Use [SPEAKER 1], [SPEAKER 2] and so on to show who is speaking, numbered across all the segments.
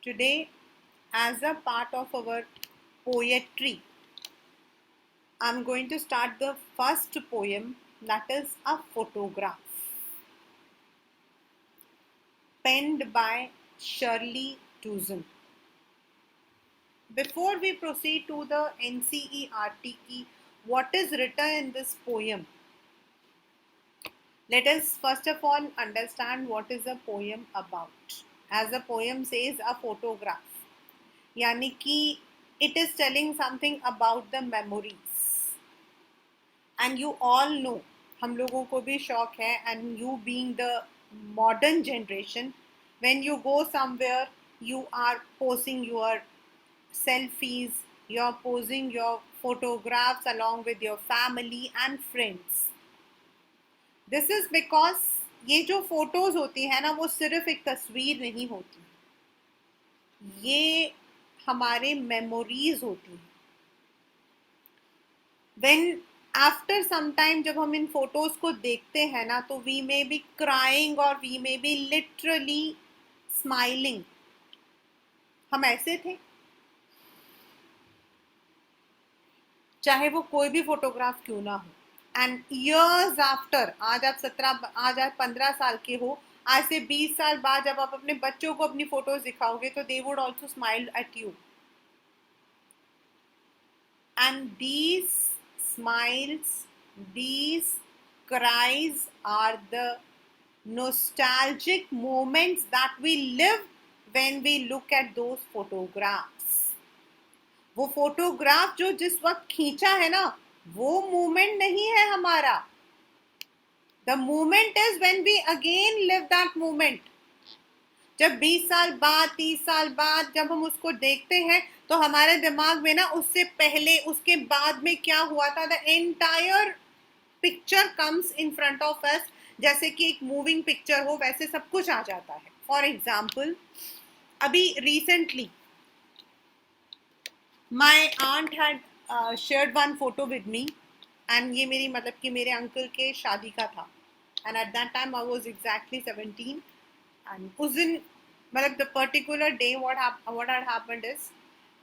[SPEAKER 1] Today, as a part of our poetry, I'm going to start the first poem, that is a photograph, penned by Shirley Tuzen. Before we proceed to the NCERT key, what is written in this poem? Let us first of all understand what is a poem about. As the poem says, a photograph. यानी कि it is telling something about the memories. And you all know, हम लोगों को भी शौक है, and you being the modern generation, when you go somewhere, you are posting your selfies, you're posing your photographs along with your family and friends. This is because ये जो photos होती है ना, वो सिर्फ एक तस्वीर नहीं होती, ये हमारे मेमोरीज होती हैं. When आफ्टर सम टाइम जब हम इन फोटोज को देखते हैं ना, तो वी मे बी क्राइंग और we may be literally smiling. हम ऐसे थे, चाहे वो कोई भी फोटोग्राफ क्यों ना हो. एंड ईयर्स आफ्टर, आज आप 15 साल के हो, आज से 20 साल बाद जब आप अपने बच्चों को अपनी फोटोज दिखाओगे, तो they would also smile at you. And these smiles, these cries are the nostalgic moments that we live when we look at those photographs. वो फोटोग्राफ जो जिस वक्त खींचा है ना, वो मोमेंट नहीं है हमारा. The moment is when we again live that moment. जब 20 साल बाद, 30 साल बाद जब हम उसको देखते हैं, तो हमारे दिमाग में ना उससे पहले उसके बाद में क्या हुआ था, the entire picture comes in front of us. जैसे कि एक मूविंग पिक्चर हो, वैसे सब कुछ आ जाता है. फॉर एग्जाम्पल, अभी recently my aunt had shared one photo with me. And ये मेरी मतलब कि मेरे अंकल के शादी का था. And at that time I was exactly 17. And उस दिन मतलब the particular day what had happened is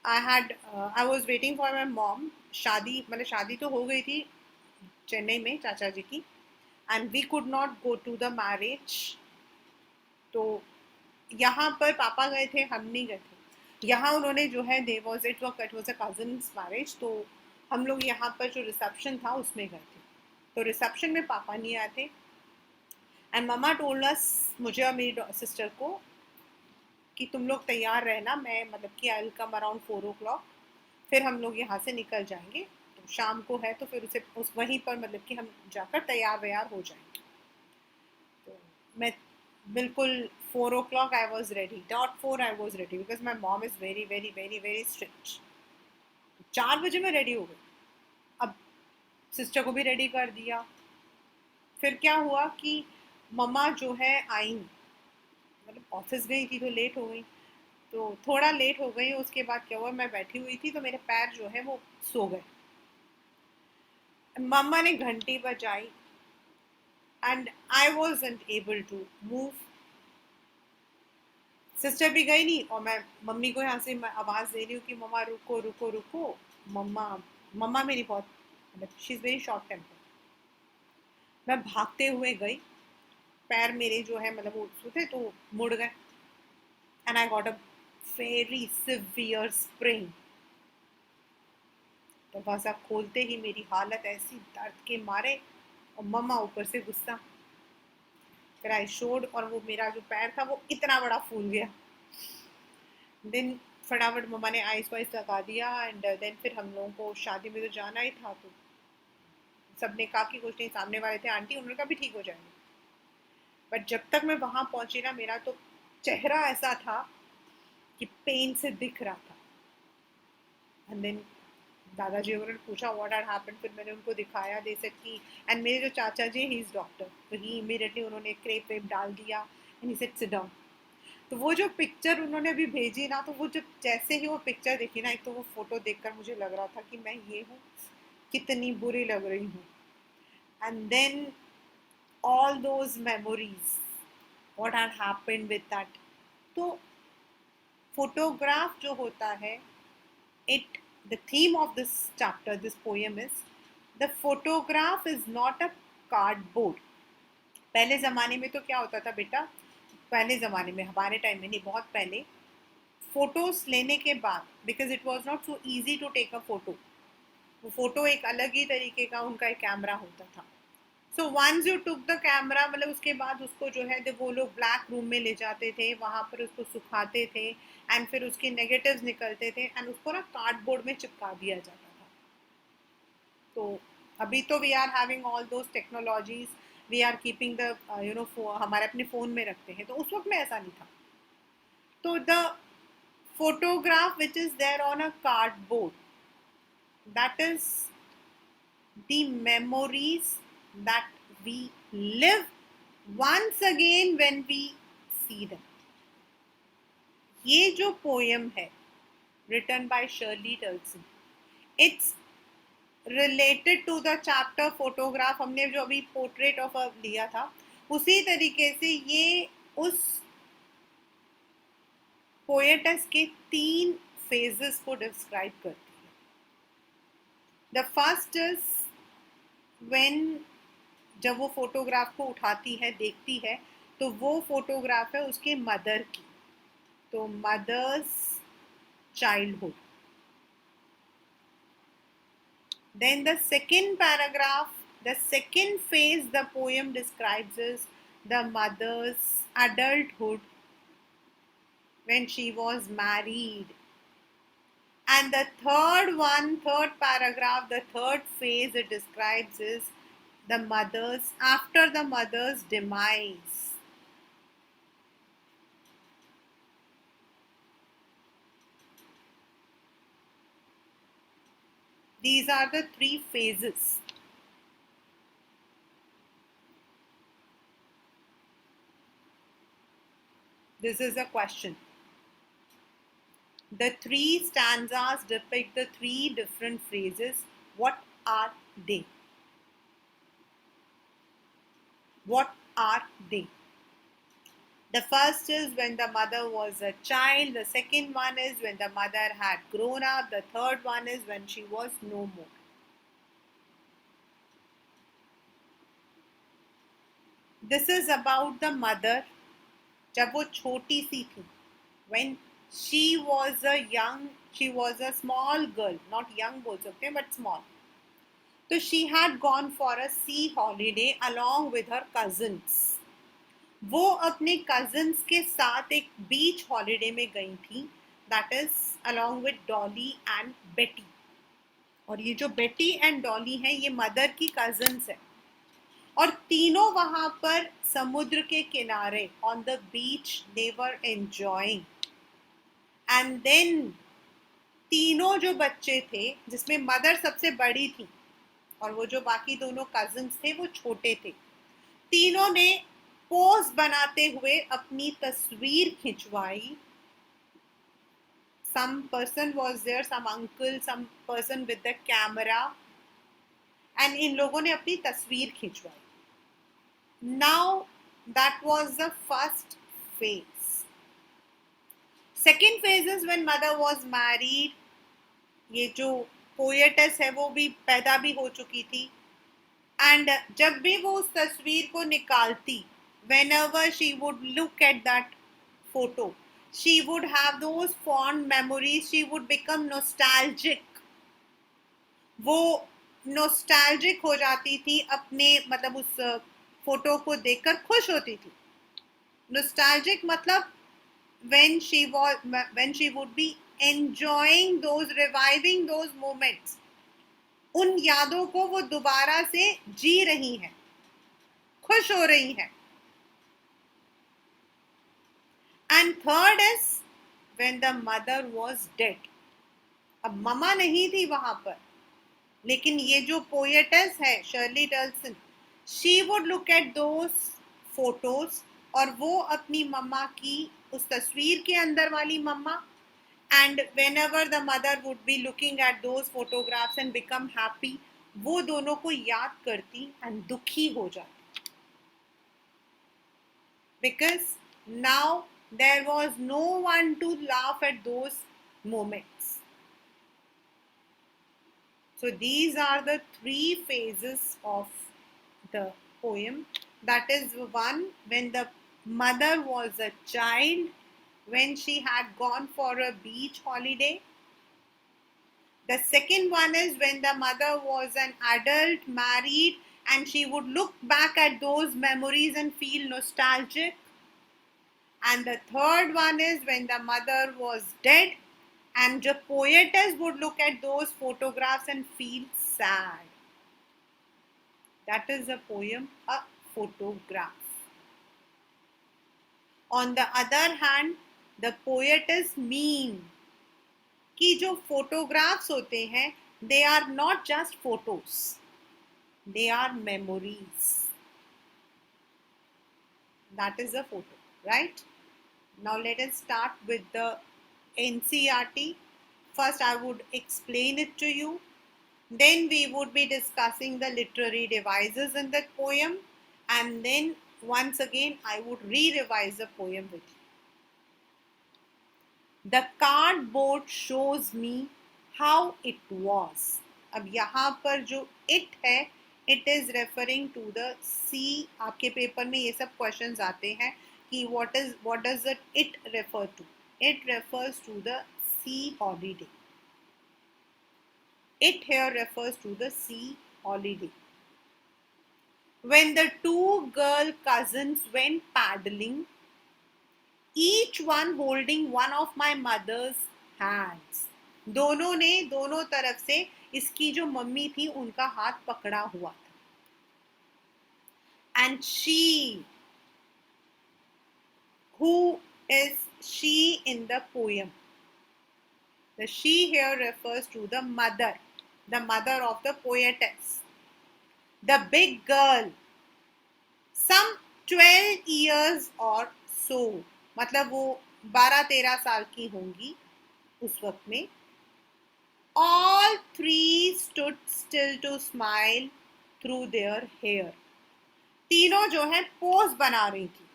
[SPEAKER 1] I was waiting for my mom. शादी मतलब शादी तो हो गई थी चेन्नई में चाचा जी की, and we could not go to the marriage. तो यहाँ पर पापा गए थे, हम नहीं गए थे. यहाँ उन्होंने जो है it was a cousin's marriage. तो हम लोग यहाँ पर जो रिसेप्शन था उसमें गए थे. तो रिसेप्शन में पापा नहीं आए थे. एंड मम्मा टोल्ड अस, मुझे और मेरी सिस्टर को, कि तुम लोग तैयार रहना, मैं मतलब कि I will come around 4 o'clock, फिर हम लोग यहाँ से निकल जाएंगे. तो शाम को है तो फिर उसे उस वहीं पर मतलब कि हम जाकर तैयार वैयार हो जाएंगे. तो मैं बिल्कुल 4 o'clock I was ready, dot 4 I was ready, because my mom is very very very very strict. 4 बजे मैं रेडी हो गई. अब सिस्टर को भी रेडी कर दिया. फिर क्या हुआ कि मम्मा जो है आई, मतलब ऑफिस गई थी तो लेट हो गई, तो थोड़ा लेट हो गई. उसके बाद क्या हुआ, मैं बैठी हुई थी तो मेरे पैर जो है वो सो गए. मम्मा ने घंटी बजाई and I wasn't able to move. Sister भी गई नहीं, और मैं मम्मी को यहाँ से आवाज़ दे रही हूँ कि मम्मा रुको रुको रुको. मम्मा मम्मा मेरी बहुत मतलब she is very short temper. मैं भागते हुए गई, पैर मेरे जो है मतलब वो थे तो मुड़ गए. And I got a very severe spring. दरवाज़ा खोलते ही मेरी हालत ऐसी दर्द के मारे, और मम्मा ऊपर से गुस्सा. फिर आई शोड, और वो मेरा जो पैर था वो इतना बड़ा फूल गया. देन फटाफट मम्मा ने आइस वाइस लगा दिया. एंड देन फिर हम लोगों को शादी में तो जाना ही था, तो सबने कहा कि कुछ नहीं, सामने वाले थे आंटी, उन्होंने कहा भी ठीक हो जाएंगे. बट जब तक मैं वहाँ पहुँची ना, मेरा तो चेहरा ऐसा था कि पेन से दिख रहा था. एंड देन दादाजी वगैरह ने पूछा व्हाट हैड हैपेंड. फिर मैंने उनको दिखाया, दे सेड कि, एंड मेरे जो चाचा जी ही इज़ डॉक्टर, तो ही इमीडिएटली उन्होंने क्रेप वेप डाल दिया. And he said sit down. तो वो जो पिक्चर उन्होंने अभी भेजी ना, तो वो जब जैसे ही वो पिक्चर देखी ना, एक तो वो फोटो देखकर मुझे लग रहा था कि मैं ये हूँ, कितनी बुरी लग रही हूँ. And then all those memories, what had happened with that. तो फोटोग्राफ जो होता है, it the theme of this chapter, this poem is the photograph is not a cardboard. पहले ज़माने में तो क्या होता था बेटा, पहले ज़माने में, हमारे टाइम में नहीं, बहुत पहले, फोटोज लेने के बाद, because it was not so easy to take a photo, वो फोटो एक अलग ही तरीके का उनका एक कैमरा होता था. So once you took the camera, मतलब उसके बाद उसको जो है वो लोग ब्लैक रूम में ले जाते थे, वहाँ पर उसको सुखाते थे, एंड फिर उसके नेगेटिव्स निकलते थे, एंड उसको ना कार्डबोर्ड में चिपका दिया जाता था. तो अभी तो we are having all those technologies, we are keeping the हमारे अपने फ़ोन में रखते हैं, तो उस वक्त में ऐसा नहीं था. तो the photograph which is there on a cardboard, that is the memories that we live once again when we see them. ये जो पोएम है written by Shirley Tulson, it's related to the chapter photograph. हमने जो अभी portrait of a लिया था, उसी तरीके से ये उस पोएटस के 3 phases को डिस्क्राइब करती है. द फर्स्ट इज व्हेन, जब वो फोटोग्राफ को उठाती है, देखती है, तो वो फोटोग्राफ है उसके मदर की, तो mother's childhood. Then the second paragraph, the second phase the poem describes is the mother's adulthood when she was married. And the third paragraph, the third phase it describes is the mother's, after the mother's demise. These are the 3 phases. This is a question. The 3 stanzas depict the 3 different phases. What are they? What are they? The first is when the mother was a child. The second one is when the mother had grown up. The third one is when she was no more. This is about the mother जब वो छोटी सी थी. When she was a small girl, not young बोल सकते, but small. So she had gone for a sea holiday along with her cousins. वो अपने cousins के साथ एक beach holiday में गई थी. That is along with Dolly and Betty. और ये जो Betty and Dolly हैं, ये mother की cousins है. और तीनों वहां पर समुद्र के किनारे on the beach they were enjoying. And then तीनों जो बच्चे थे, जिसमें मदर सबसे बड़ी थी और वो जो बाकी दोनों कजिन्स थे वो छोटे थे, तीनों ने पोज बनाते हुए अपनी तस्वीर खिंचवाई. Some person was there, some uncle, some person with the camera, and इन लोगों ने अपनी तस्वीर खिंचवाई. Now that was the first phase. Second phase is when mother was married. ये जो पोएटस है वो भी पैदा भी हो चुकी थी, एंड जब भी वो उस तस्वीर को निकालती, whenever she would look at that photo, she would have those fond memories, she would become nostalgic. वो nostalgic हो जाती थी अपने, मतलब उस फोटो को देखकर खुश होती थी. Nostalgic मतलब when she would be enjoying those, reviving those moments, उन यादों को वो दोबारा से जी रही हैं, खुश हो रही हैं. And third is when the mother was dead. अब ममा नहीं थी वहां पर, लेकिन ये जो पोएटस है Shirley टल्सन, she would look at those photos, और वो अपनी मम्मा की, उस तस्वीर के अंदर वाली मम्मा, and whenever the mother would be looking at those photographs and become happy, वो दोनों को याद करती and दुखी हो जाती, because now there was no one to laugh at those moments. So these are the three phases of the poem. That is, one, when the mother was a child, when she had gone for a beach holiday. The second one is when the mother was an adult, married, and she would look back at those memories and feel nostalgic. And the third one is when the mother was dead, and the poetess would look at those photographs and feel sad. That is a poem, a photograph. On the other hand, the poetess mean कि जो photographs होते हैं, they are not just photos, they are memories. That is a photo, right? Now let us start with the NCERT. First, I would explain it to you. Then we would be discussing the literary devices in that poem. And then once again, I would re-revise the poem with you. The cardboard shows me how it was. अब यहाँ पर जो it है, it is referring to the sea. आपके paper में ये सब questions आते हैं कि what does it refer to? It refers to the sea holiday. It here refers to the sea holiday. When the two girl cousins went paddling, each one holding one of my mother's hands. दोनों ने दोनों तरफ से इसकी जो mummy थी उनका हाथ पकड़ा हुआ था. And she, who is she in the poem? The she here refers to the mother of the poetess. The big girl, some 12 years or so, मतलब वो 12-13 साल की होंगी उस वक्त में. All three stood still to smile through their hair. तीनों जो है पोज बना रही थी.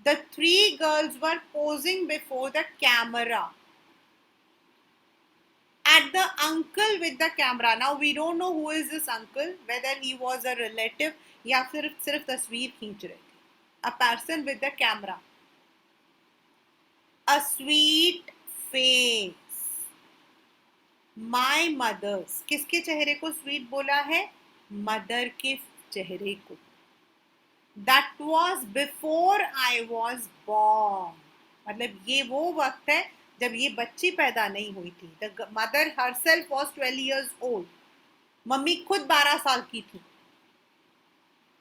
[SPEAKER 1] The three girls were posing before the camera. At the uncle with the camera. Now we don't know who is this uncle, whether he was a relative या सिर्फ तस्वीर खींच रहे थे. A person with the camera. A sweet face. My mother's. किसके चेहरे को sweet बोला है? Mother के चेहरे को. That was before I was born. मतलब ये वो वक्त है जब ये बच्ची पैदा नहीं हुई थी. The mother herself was 12 years old. Mummy खुद 12 साल की थी.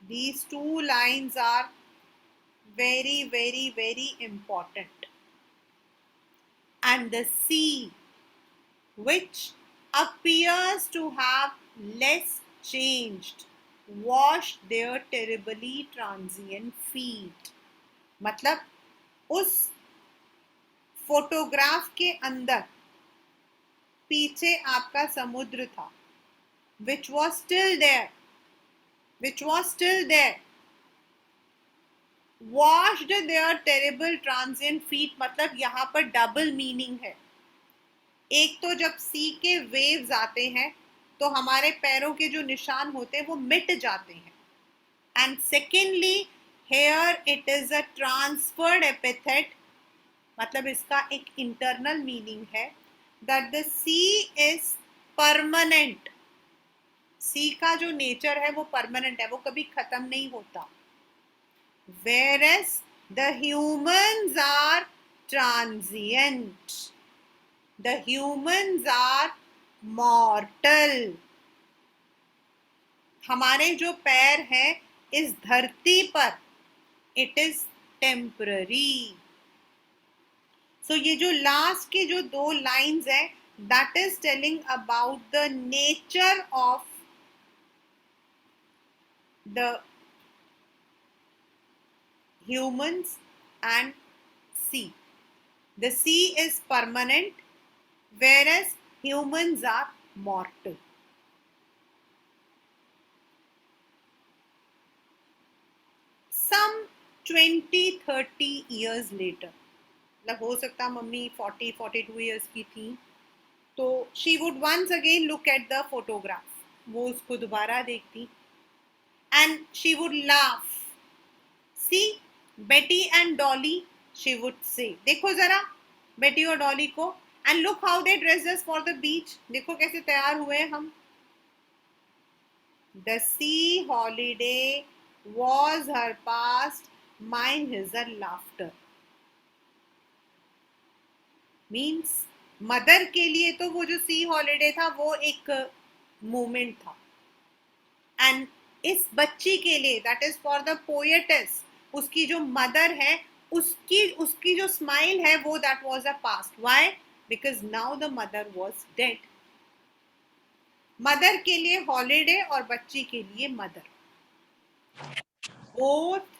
[SPEAKER 1] These two lines are very, very, very important. And the sea, which appears to have less changed, washed their terribly transient feet. मतलब उस फोटोग्राफ के अंदर पीछे आपका समुद्र था, which was still there, washed their terrible transient feet. मतलब यहाँ पर डबल मीनिंग है. एक तो जब सी के वेव्स आते हैं तो हमारे पैरों के जो निशान होते हैं वो मिट जाते हैं. And secondly here it is a transferred epithet. मतलब इसका एक इंटरनल मीनिंग है that the sea is permanent. Sea का जो नेचर है वो परमानेंट है, वो कभी खत्म नहीं होता. whereas the humans are transient. The humans are mortal. हमारे जो पैर हैं इस धरती पर it is temporary. So ये जो लास्ट के जो दो लाइन्स है that is telling about the nature of the humans and sea. The sea is permanent, whereas humans are mortal. Some 20-30 years later, मतलब हो सकता मम्मी 40-42 ईयर्स की थी, तो she would once again look at the photograph, वो उसको दोबारा देखती and she would laugh, see Betty and Dolly, she would say, देखो जरा बेटी और डॉली को, and look how they dresses for the beach, देखो कैसे तैयार हुए हम. The C holiday was her past, mine is her laughter. Means mother के लिए तो वो जो सी हॉलीडे था वो एक मोमेंट था, एंड इस बच्ची के लिए, that is for the poetess, उसकी जो मदर है, उसकी उसकी जो स्माइल है वो that was a past. Why? Because now the mother was dead. Mother के लिए हॉलीडे और बच्ची के लिए mother. Both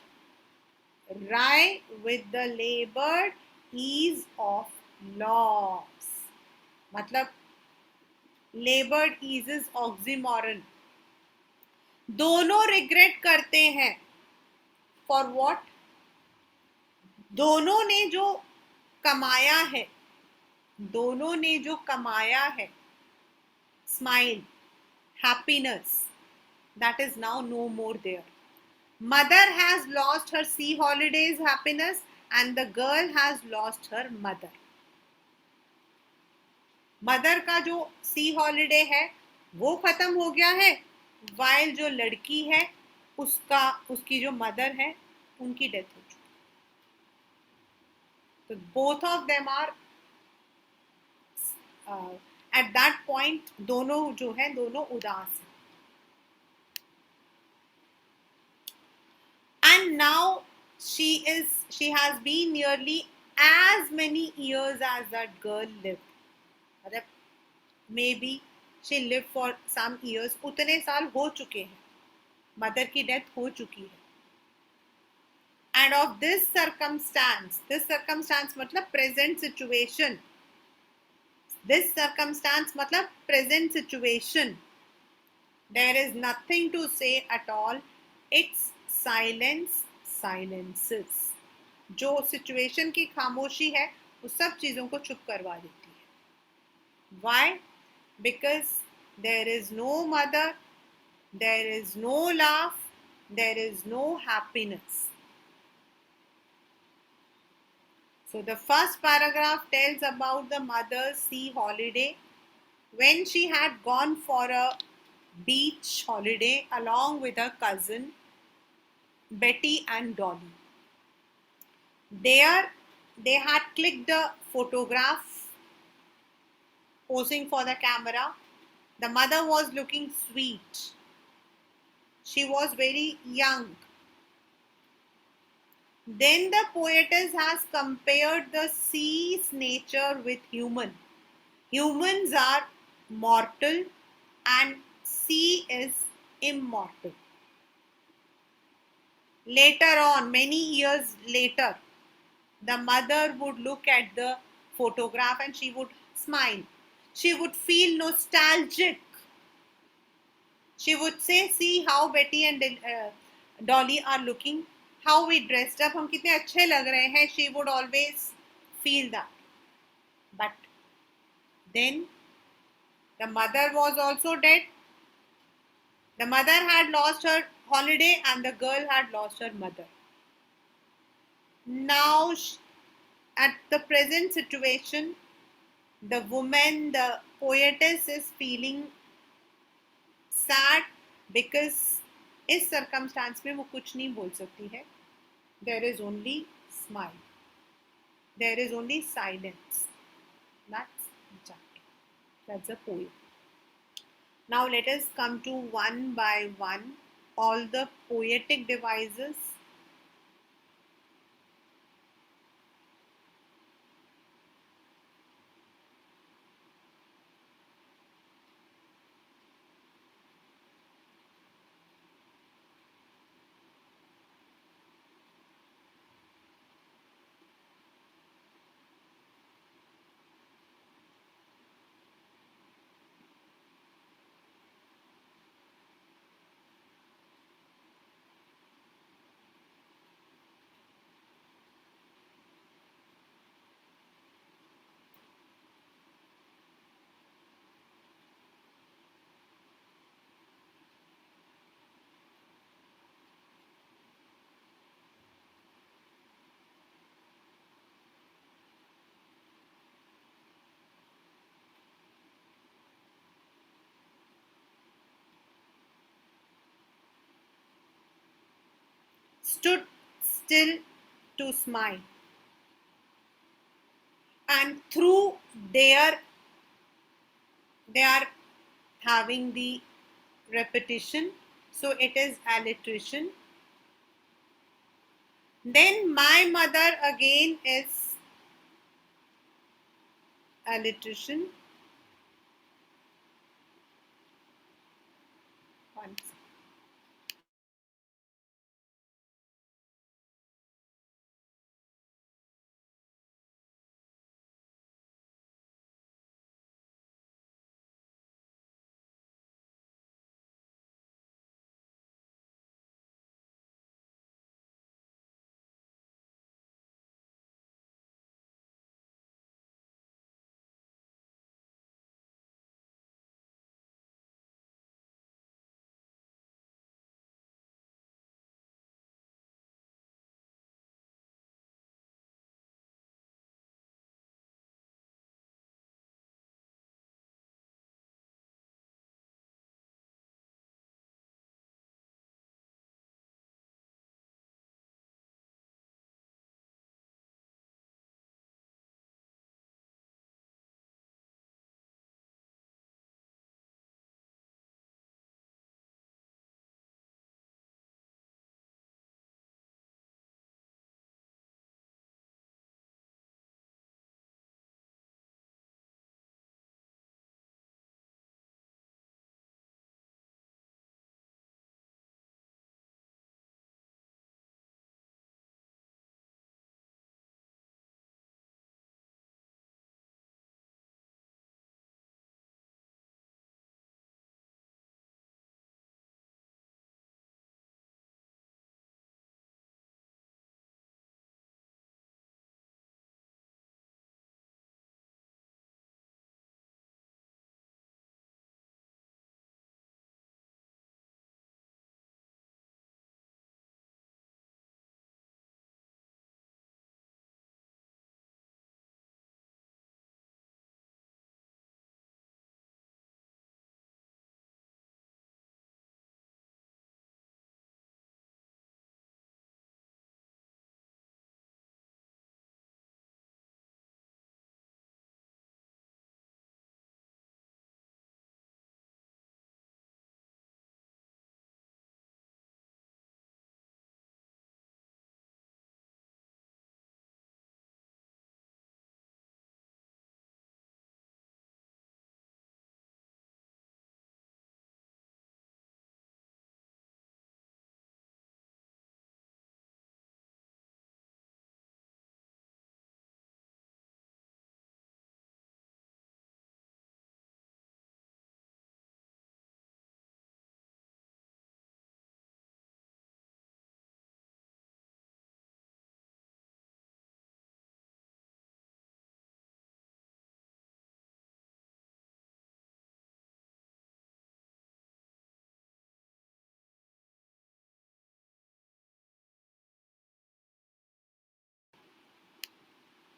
[SPEAKER 1] rhyme with the labored ease of loss. मतलब labored ease is oxymoron. दोनों रिग्रेट करते हैं. For what? दोनों ने जो कमाया है, दोनों ने जो कमाया है, smile, happiness, that is now no more there. Mother has lost her sea holidays happiness and the girl has lost her mother. Mother का जो सी हॉलीडे है वो खत्म हो गया है, वाइल जो लड़की है उसका, उसकी जो मदर है उनकी डेथ हो चुकी. तो both of them are at that point, दोनों जो है दोनों उदास हैं. And now she has been nearly as many years as that girl lived. मतलब may be she lived for some years, उतने साल हो चुके हैं, मदर की डेथ हो चुकी है. And of this circumstance मतलब present situation, this circumstance मतलब present situation, there is nothing to say at all, it's silence silences. जो situation की खामोशी है वो सब चीजों को चुप करवा देती है. Why? Because there is no mother, there is no laugh, there is no happiness. So the first paragraph tells about the mother's sea holiday when she had gone for a beach holiday along with her cousin Betty and Dolly. There they had clicked a photograph posing for the camera. The mother was looking sweet. She was very young. Then the poetess has compared the sea's nature with human. Humans are mortal and sea is immortal. Later on, many years later, the mother would look at the photograph and she would smile. She would feel nostalgic. She would say, see how Betty and Dolly are looking, how we dressed up, हम कितने अच्छे लग रहे हैं. She would always feel that. But then the mother was also dead. The mother had lost her holiday and the girl had lost her mother. Now, at the present situation, the woman, the poetess, is feeling sad because इस circumstance में वो कुछ नहीं बोल सकती है. There is only smile. There is only silence. That's the chapter. That's the poem. Now let us come to one by one all the poetic devices. stood still to smile. And through they are having the repetition, so it is alliteration. Then my mother again is alliteration. One second.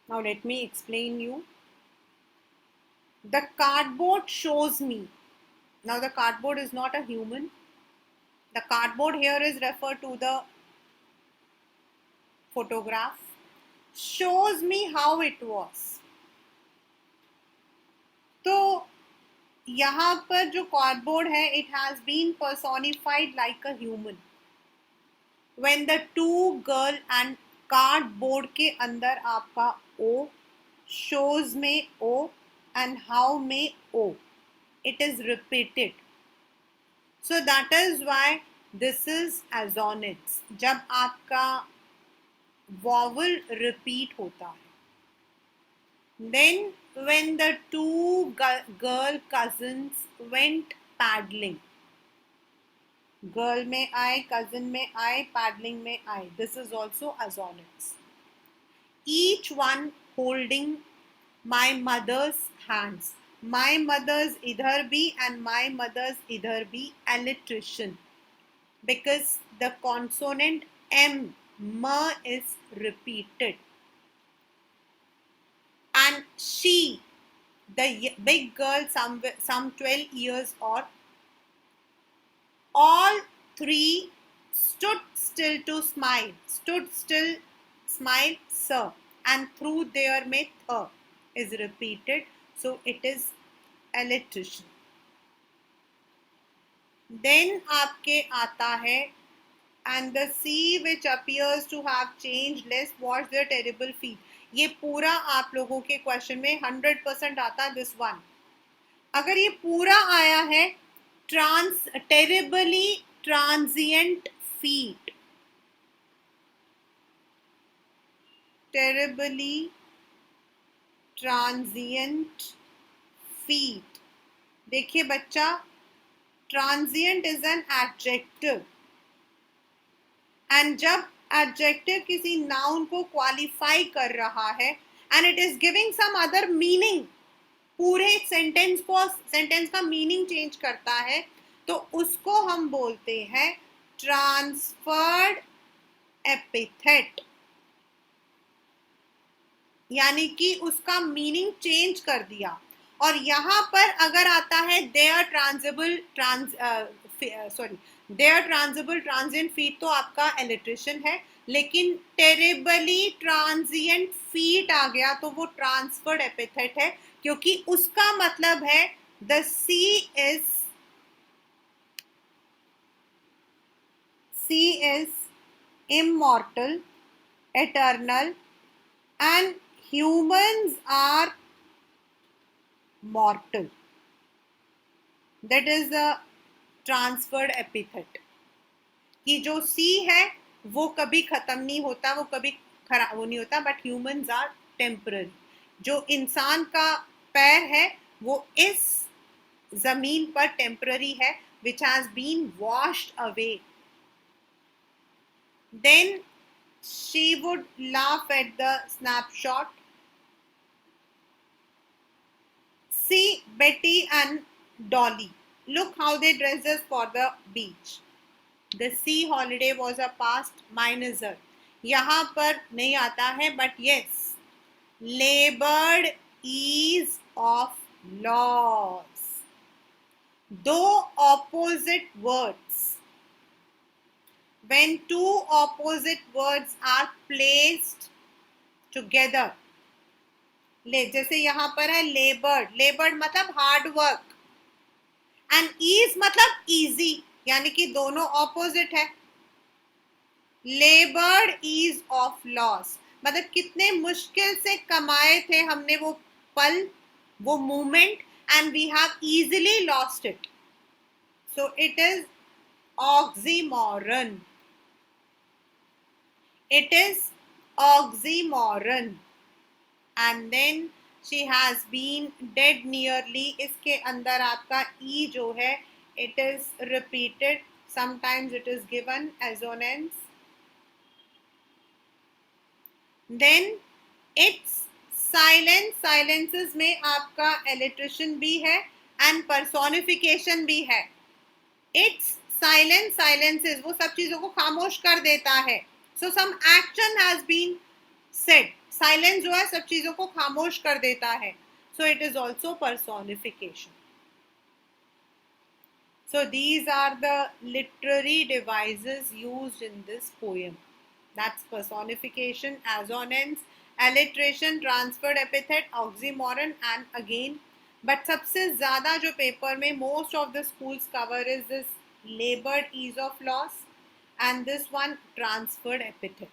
[SPEAKER 1] Now let me explain you. The cardboard shows me. Now the cardboard is not a human. The cardboard here is referred to the photograph. Shows me how it was. तो यहाँ पर जो cardboard है, it has been personified like a human. When the two girl and cardboard के अंदर आपका O, shows में O and how में O. It is repeated. So that is why this is assonance. जब आपका vowel repeat होता है. Then when the two girl cousins went paddling. Girl में आए, cousin में आए, paddling में आए. This is also assonance. Each one holding my mother's hands. My mother's idhar bhi and my mother's idhar bhi alliteration. Because the consonant M, ma, is repeated. And she, the big girl, some 12 years or all three stood still to smile. Stood still, smile, sir. And through there में th is repeated. So it is electrician. Then आपके आता है and the sea which appears to have changed less was their terrible feat. ये पूरा आप लोगों के question में 100% आता है this one. अगर ये पूरा आया है terribly transient feat, terribly transient feat. देखिए बच्चा, transient is an adjective and जब adjective किसी noun को qualify कर रहा है and it is giving some other meaning, पूरे सेंटेंस का मीनिंग चेंज करता है, तो उसको हम बोलते हैं ट्रांसफर्ड एपिथेट, यानी कि उसका मीनिंग चेंज कर दिया. और यहां पर अगर आता है देयर ट्रांजिबल ट्रांजिएंट फीट तो आपका इलेक्ट्रिशियन है, लेकिन टेरिबली ट्रांजिएंट फीट आ गया तो वो ट्रांसफर्ड एपिथेट है, क्योंकि उसका मतलब है the sea is immortal, eternal, and humans are mortal. That is the transferred epithet. कि जो सी है वो कभी खत्म नहीं होता, वो कभी खराब नहीं होता, बट ह्यूमंस आर टेम्पररी. जो इंसान का पैर है वो इस जमीन पर टेम्पररी है, which has been washed away. Then she would laugh at the snapshot. See Betty and Dolly. Look how they dressed us for the beach. The sea holiday was a past minor. यहाँ पर नहीं आता है, but yes, labored ease of loss. Though opposite words, when two opposite words are placed together, जैसे यहाँ पर है labored, labored मतलब hard work, and ease मतलब easy, यानी कि दोनों opposite है. labored ease of loss मतलब कितने मुश्किल से कमाए थे हमने वो पल, वो moment, and we have easily lost it. So it is oxymoron. It is oxymoron. And then she has been dead nearly. इसके अंदर आपका e जो है it is repeated. Sometimes it is given assonance. Then it's silence. Silences में आपका electrician भी है and personification भी है. It's silence. Silences वो सब चीजों को खामोश कर देता है. So some action has been said. Silence जो है सब चीजों को खामोश कर देता है. So it is also personification. So these are the literary devices used in this poem. That's personification, assonance, alliteration, transferred epithet, oxymoron, and again. But सबसे ज़्यादा जो पेपर में most of the schools cover is this labored ease of loss and this one transferred epithet.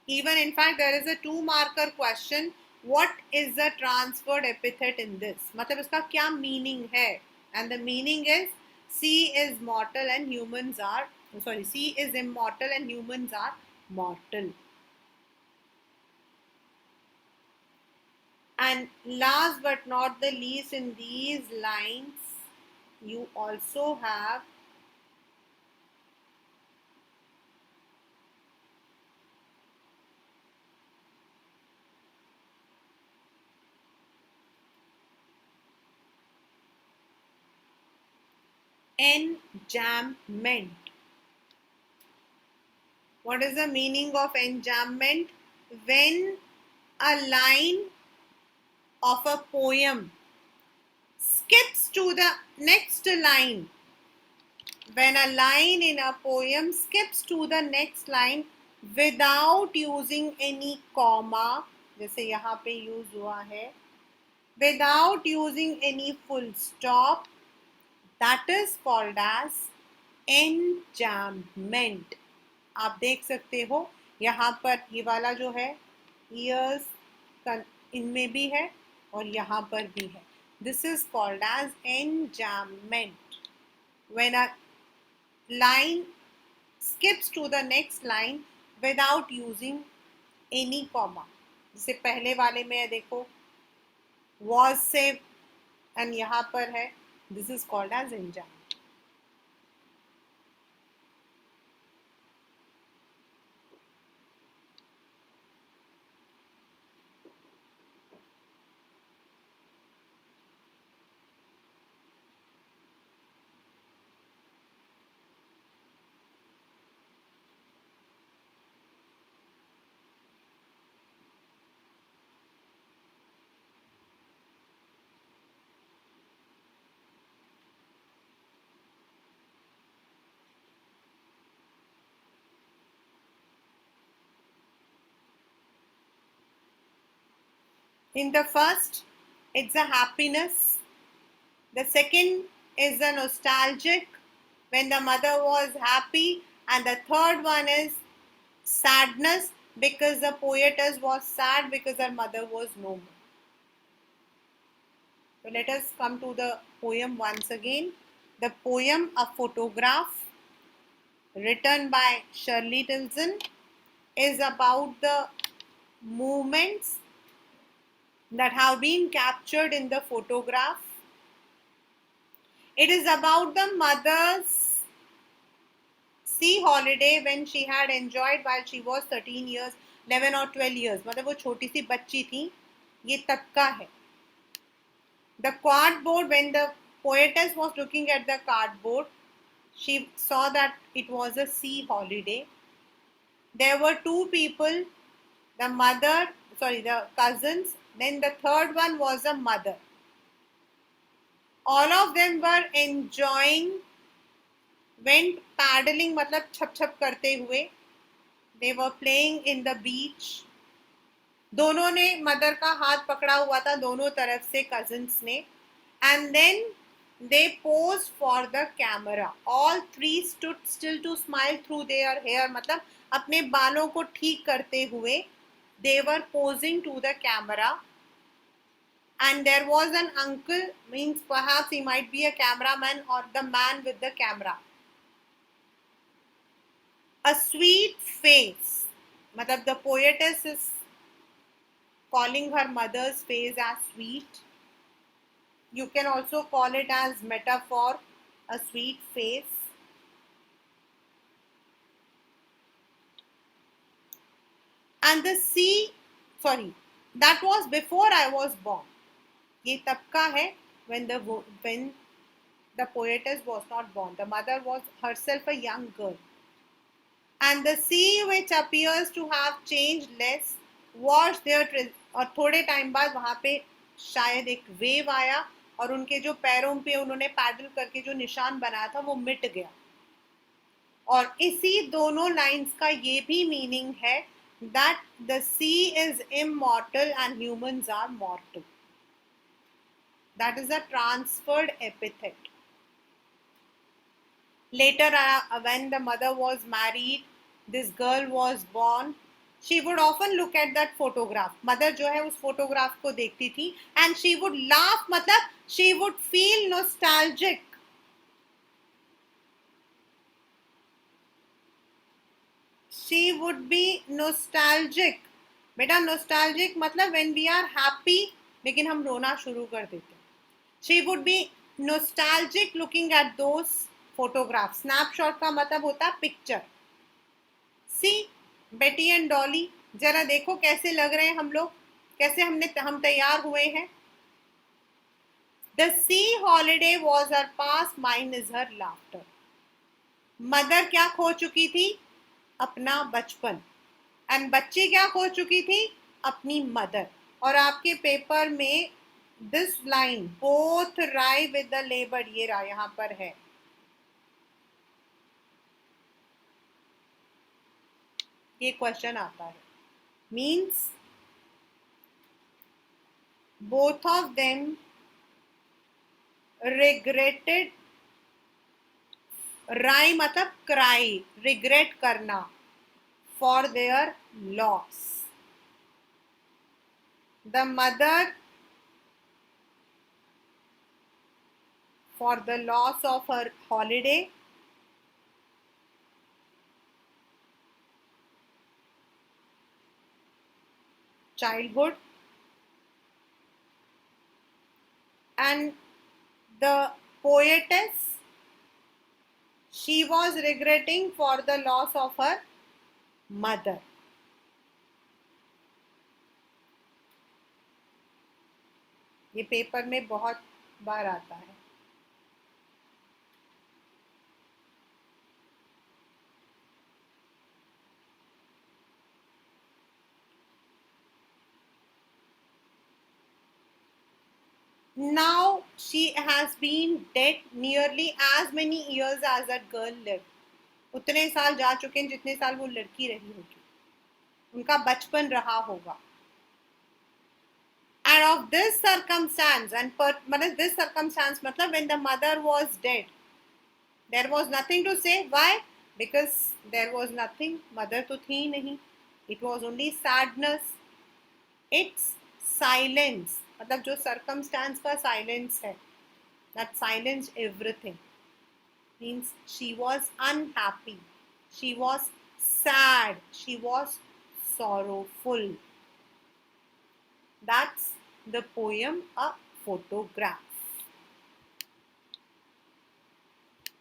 [SPEAKER 1] Even in fact there is a 2-marker question. What is the transferred epithet in this? मतलब इसका क्या meaning है? And the meaning is C is mortal and humans are C is immortal and humans are mortal. And last but not the least, in these lines you also have enjambment. What is the meaning of enjambment? When a line of a poem skips to the next line when a line in a poem skips to the next line without using any comma, जैसे यहाँ पे use हुआ है, without using any full stop, that is called as enjambment. आप देख सकते हो यहाँ पर ये वाला जो है ears इनमें भी है और यहाँ पर भी है. This is called as enjambment. When a line skips to the next line without using any comma. जैसे पहले वाले में देखो was से and यहाँ पर है. This is called as enjambment. In the first, it's a happiness. The second is a nostalgic, when the mother was happy. And the third one is sadness, because the poetess was sad because her mother was no more. So let us come to the poem once again. The poem A Photograph, written by Shirley Tilson, is about the movements that have been captured in the photograph. It is about the mother's sea holiday when she had enjoyed while she was 13 years, 11 or 12 years. मतलब वो छोटी सी बच्ची थी, ये तब का है. The cardboard, when the poetess was looking at the cardboard, she saw that it was a sea holiday. There were two people, the cousins, then the third one was a mother. All of them were enjoying, went paddling, मतलब छप छप करते हुए. They were playing in the beach. दोनों ने mother का हाथ पकड़ा हुआ था दोनों तरफ से cousins ने. And then they posed for the camera. All three stood still to smile through their hair. मतलब अपने बालों को ठीक करते हुए they were posing to the camera. And there was an uncle, means perhaps he might be a cameraman or the man with the camera. A sweet face, मतलब the poetess is calling her mother's face as sweet. You can also call it as metaphor, a sweet face. And the sea, that was before I was born. ये तब का है when the poetess was not born. The mother was herself a young girl. And the sea, which appears to have changed less, washed their और थोड़े time बाद वहां पे शायद एक वेव आया और उनके जो पैरों पे उन्होंने पैडल करके जो निशान बनाया था वो मिट गया. और इसी दोनों लाइंस का ये भी मीनिंग है that the sea is immortal and humans are mortal. That is a transferred epithet. Later, when the mother was married, this girl was born. She would often look at that photograph. Mother जो है उस photograph को देखती थी and she would laugh. मतलब she would feel nostalgic. She would be nostalgic. बेटा nostalgic मतलब when we are happy लेकिन हम रोना शुरू कर देते. She would be nostalgic looking at those photographs. Snapshot का मतलब होता है picture. See, बेटी एंड डॉली, जरा देखो कैसे लग रहे हैं हम लोग, कैसे हम तैयार हुए हैं. The sea holiday was her past, mine is her laughter. Mother क्या खो चुकी थी? अपना बचपन. एंड बच्ची क्या खो चुकी थी? अपनी मदर. और आपके पेपर में दिस लाइन बोथ राई विद द लेबर, ये रहा यहाँ पर है. ये क्वेश्चन आता है. Means both of them regretted. राई मतलब क्राई, रिग्रेट करना, for their loss. The mother for the loss of her holiday, childhood, and the poetess, she was regretting for the loss of her mother. ये paper में बहुत बार आता है. Now she has been dead nearly as many years as that girl lived. उतने साल जा चुके हैं जितने साल वो लड़की रही होगी, उनका बचपन रहा होगा. And of this circumstance, मतलब this circumstance मतलब when the mother was dead, there was nothing to say. Why? Because there was nothing. Mother तो थी नहीं. It was only sadness. It's silence. मतलब जो circumstance का silence है, that silenced everything. Means she was unhappy. She was sad. She was sorrowful. That's the poem A Photograph.